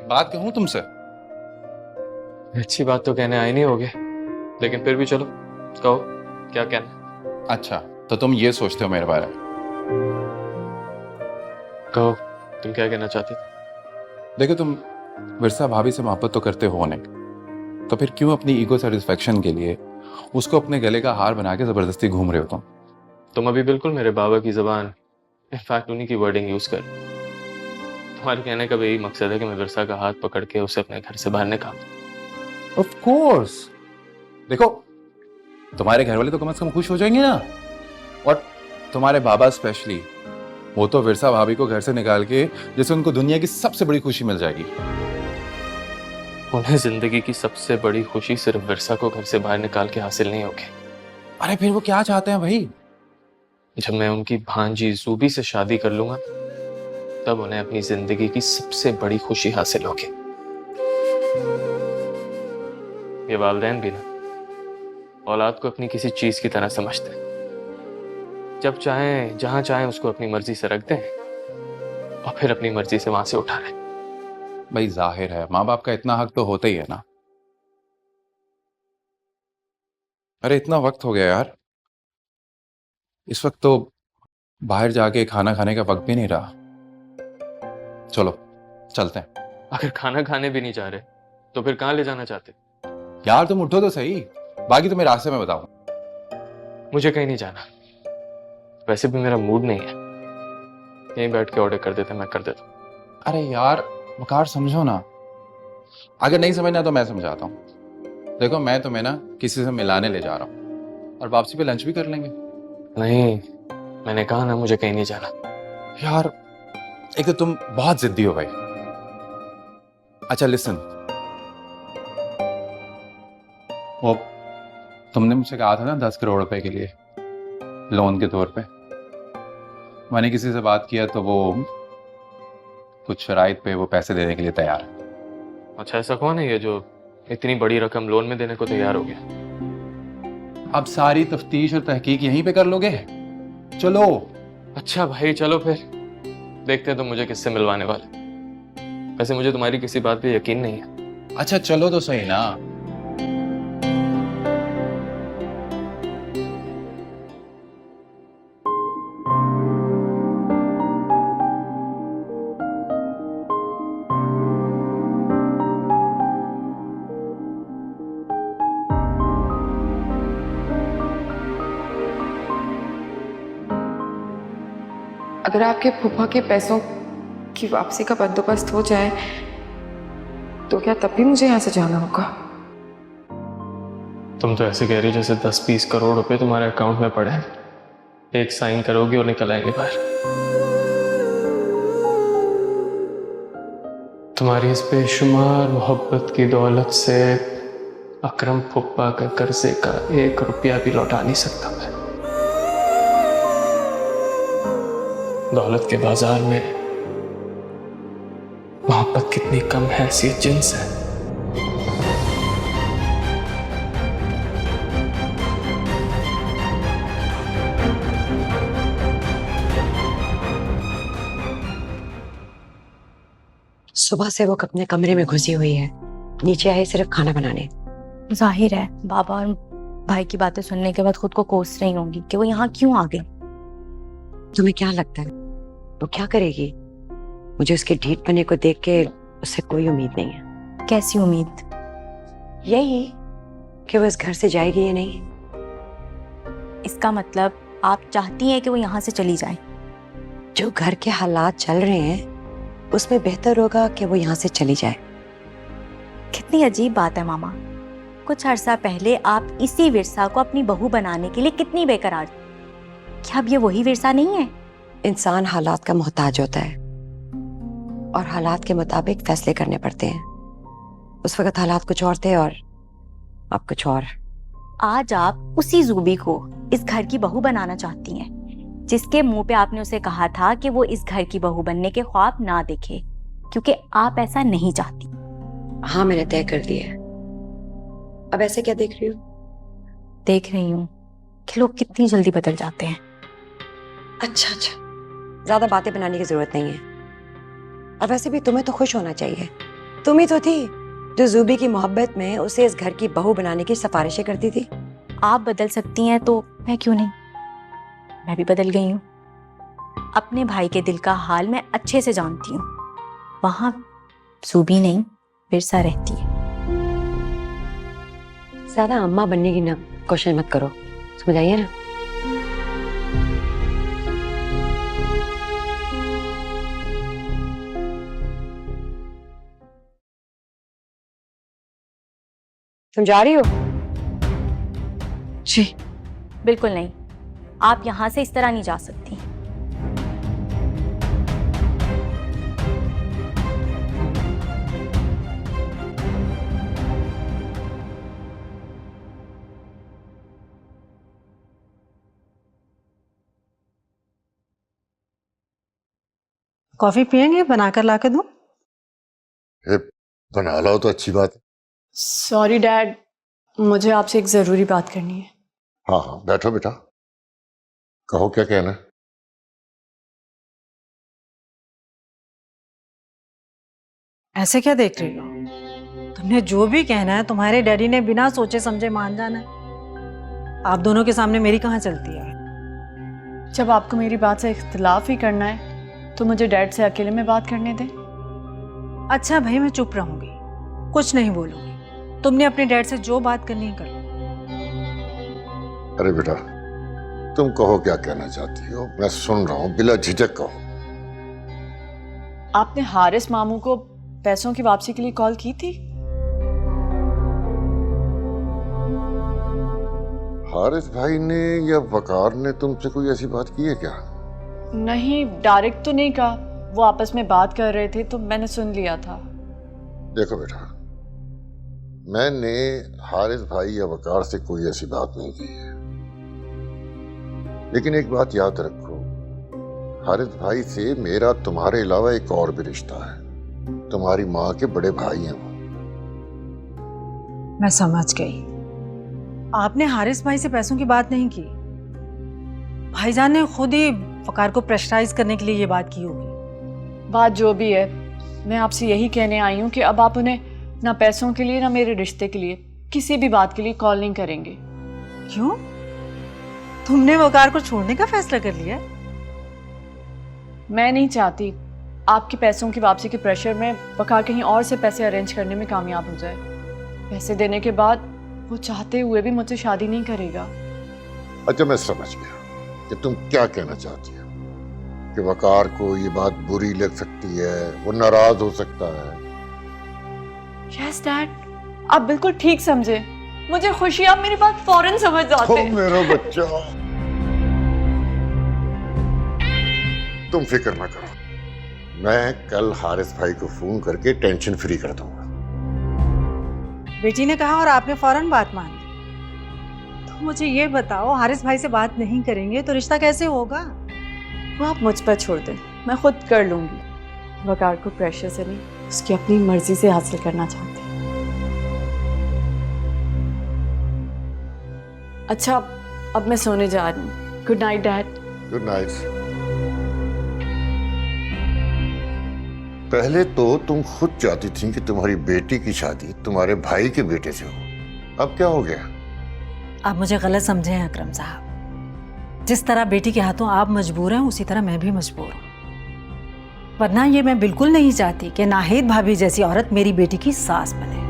बात कहूं तुमसे? अच्छी बात तो कहने आए नहीं होगे, लेकिन फिर भी चलो कहो, क्या कहना अच्छा, तो तुम ये सोचते हो मेरे बारे में? कहो, तुम क्या कहना चाहते थे? देखो, तुम विरसा भाभी से मोहब्बत तो करते हो नहीं, तो फिर क्यों अपनी ईगो सेटिस्फेक्शन के लिए उसको अपने गले का हार बना के जबरदस्ती घूम रहे हो तुम? तुम अभी बिल्कुल मेरे बाबा की जबान, इनफैक्ट उन्हीं की वर्डिंग यूज कर। तुम्हारे कहने का भी यही मकसद है कि मैं विरसा का हाथ पकड़ के उसे अपने घर से बाहर निकाल दूं। Of course. देखो, तुम्हारे घर वाले तो कम से कम खुश हो जाएंगे ना। और तुम्हारे बाबा स्पेशली, वो तो विरसा भाभी को घर से निकाल के जैसे उनको दुनिया की सबसे बड़ी खुशी मिल जाएगी। उन्हें जिंदगी की सबसे बड़ी खुशी सिर्फ विरसा को घर से बाहर निकाल के हासिल नहीं होगी। अरे फिर वो क्या चाहते हैं भाई? जब मैं उनकी भांजी जूबी से शादी कर लूंगा, तब उन्हें अपनी जिंदगी की सबसे बड़ी खुशी हासिल होगी। ये वालिदैन भी ना औलाद को अपनी किसी चीज की तरह समझते हैं। जब चाहें जहां चाहें उसको अपनी मर्जी से रख दें और फिर अपनी मर्जी से वहां से उठा लें। भाई जाहिर है माँ बाप का इतना हक तो होता ही है ना। अरे इतना वक्त हो गया यार, इस वक्त तो बाहर जाके खाना खाने का वक्त भी नहीं रहा। चलो चलते हैं। अगर खाना खाने भी नहीं चाह रहे, तो फिर कहां ले जाना चाहते? यार तुम उठो तो सही, बाकी तुम्हें रास्ते में बताऊं। मुझे कहीं नहीं जाना, वैसे भी मेरा मूड नहीं है। यहीं बैठ के ऑर्डर कर देते, मैं कर देता हूँ। अरे यार वकार समझो ना, अगर नहीं समझना तो मैं समझाता हूँ। देखो, मैं तुम्हें ना किसी से मिलाने ले जा रहा हूँ और वापसी पे लंच भी कर लेंगे। नहीं, मैंने कहा ना मुझे कहीं नहीं जाना। यार एक तो तुम बहुत जिद्दी हो भाई। अच्छा लिसन, वो तुमने मुझसे कहा था ना 10 करोड़ रुपए के लिए लोन के तौर पे, मैंने किसी से बात किया तो वो कुछ शराइत पे वो पैसे देने के लिए तैयार है। अच्छा, ऐसा कौन है ये जो इतनी बड़ी रकम लोन में देने को तैयार हो गया? अब सारी तफ्तीश और तहकीक यहीं पे कर लोगे? चलो। अच्छा भाई चलो फिर, देखते हैं तो मुझे किससे मिलवाने वाले। वैसे मुझे तुम्हारी किसी बात पे यकीन नहीं है। अच्छा चलो तो सही ना। अगर आपके फूफा के पैसों की वापसी का बंदोबस्त हो जाए तो क्या तब भी मुझे यहाँ से जाना होगा? तुम तो ऐसे कह रही हो जैसे 10-20 करोड़ रुपए तुम्हारे अकाउंट में पड़े हैं। एक साइन करोगे और निकल आएंगे बाहर। तुम्हारी इस बेशुमार मोहब्बत की दौलत से अकरम फुप्पा के कर्जे का 1 रुपया भी लौटा नहीं सकता मैं। दौलत के बाजार में मोहब्बत कितनी कम हैसियत जिन्स है। सुबह से वो अपने कमरे में घुसी हुई है, नीचे आई सिर्फ खाना बनाने। जाहिर है बाबा और भाई की बातें सुनने के बाद खुद को कोस रही होंगी कि वो यहाँ क्यों आ गई। तुम्हें क्या लगता है वो क्या करेगी? मुझे उसके ढीठ पने को देख के उससे कोई उम्मीद नहीं है। कैसी उम्मीद? यही कि वो इस घर से जाएगी या नहीं। इसका मतलब आप चाहती हैं कि वो यहाँ से चली जाए? जो घर के हालात चल रहे हैं उसमें बेहतर होगा कि वो यहाँ से चली जाए। कितनी अजीब बात है मामा, कुछ अरसा पहले आप इसी विरसा को अपनी बहू बनाने के लिए कितनी बेकरार थी। क्या अब ये वही विरसा नहीं है? इंसान हालात का मोहताज होता है और हालात के मुताबिक फैसले करने पड़ते हैं। उस वक्त हालात कुछ और थे और अब कुछ और। आज आप उसी जूबी को इस घर की बहू बनाना चाहती हैं, जिसके मुंह पे आपने उसे कहा था कि वो इस घर की बहू बनने के ख्वाब ना देखे, क्योंकि आप ऐसा नहीं चाहती। हाँ, मैंने तय कर दिया है। अब ऐसे क्या देख रही हो? देख रही हूँ कि लोग कितनी जल्दी बदल जाते हैं। अच्छा, ज्यादा बातें बनाने की जरूरत नहीं है। और वैसे भी तुम्हें तो खुश होना चाहिए, तुम ही तो थी जो जूबी की मोहब्बत में उसे इस घर की बहू बनाने की सिफारिशें करती थी। आप बदल सकती हैं तो मैं क्यों नहीं? मैं भी बदल गई हूँ। अपने भाई के दिल का हाल मैं अच्छे से जानती हूँ। वहां जूबी नहीं, बिरसा रहती है। ज्यादा अम्मा बनने की ना कोशिश मत करो, समझ आइए ना। तुम जा रही हो? जी बिल्कुल नहीं, आप यहां से इस तरह नहीं जा सकती। कॉफी पियेंगे? बनाकर लाके दूं? ए, बना लाओ तो अच्छी बात है। सॉरी डैड, मुझे आपसे एक जरूरी बात करनी है। हाँ हाँ, बैठो बेटा, कहो क्या कहना है। ऐसे क्या देख रही हो? तुमने जो भी कहना है तुम्हारे डैडी ने बिना सोचे समझे मान जाना है। आप दोनों के सामने मेरी कहाँ चलती है? जब आपको मेरी बात से इख्तिलाफ ही करना है तो मुझे डैड से अकेले में बात करने दें। अच्छा भाई, मैं चुप रहूंगी, कुछ नहीं बोलूंगी। तुमने अपने डैड से जो बात करनी है कर लो। अरे बेटा, तुम कहो क्या कहना चाहती हो, मैं सुन रहा हूँ, बिला झिझक कहो। आपने हारिस मामू को पैसों की वापसी के लिए कॉल की थी? हारिस भाई ने या वकार ने तुमसे कोई ऐसी बात की है क्या? नहीं, डायरेक्ट तो नहीं कहा, वो आपस में बात कर रहे थे तो मैंने सुन लिया था। देखो बेटा, मैंने हारिस भाई या वकार से कोई ऐसी बात नहीं की है, लेकिन एक बात याद रखो, हारिस भाई से मेरा तुम्हारे अलावा एक और भी रिश्ता है। तुम्हारी माँ के बड़े भाई हैं वो। मैं समझ गई, आपने हारिस भाई से पैसों की बात नहीं की। भाईजान ने खुद ही वकार को प्रेशराइज करने के लिए ये बात की होगी। बात जो भी है, मैं आपसे यही कहने आई हूँ कि अब आप उन्हें ना पैसों के लिए ना मेरे रिश्ते के लिए किसी भी बात के लिए कॉल नहीं करेंगे। क्यों? तुमने वकार को छोड़ने का फैसला कर लिया? मैं नहीं चाहती आपके पैसों की वापसी के प्रेशर में वकार कहीं और से पैसे अरेंज करने में कामयाब हो जाए। पैसे देने के बाद वो चाहते हुए भी मुझसे शादी नहीं करेगा। अच्छा, मैं समझ गया कि तुम क्या कहना चाहती हो, कि वकार को ये बात बुरी लग सकती है, वो नाराज हो सकता है। यस डैड, आप बिल्कुल ठीक समझे। मुझे खुशी, आप मेरी बात फौरन समझ जाते। मेरा बच्चा, तुम फिक्र ना करो, मैं कल हारिस भाई को फोन करके टेंशन फ्री कर दूंगा। बेटी ने कहा और आपने फौरन बात मान ली। तो मुझे ये बताओ, हारिस भाई से बात नहीं करेंगे तो रिश्ता कैसे होगा? वो आप मुझ पर छोड़ दें, मैं खुद कर लूंगी। वकार को प्रेशर से नहीं, उसकी अपनी मर्जी से हासिल करना चाहती हूँ। अच्छा, अब मैं सोने जा रही हूँ। Good night dad. Good night. पहले तो तुम खुद चाहती थी कि तुम्हारी बेटी की शादी तुम्हारे भाई के बेटे से हो, अब क्या हो गया? आप मुझे गलत समझे हैं अकरम साहब। जिस तरह बेटी के हाथों आप मजबूर हैं, उसी तरह मैं भी मजबूर हूँ। वरना ये मैं बिल्कुल नहीं चाहती कि नाहिद भाभी जैसी औरत मेरी बेटी की सास बने।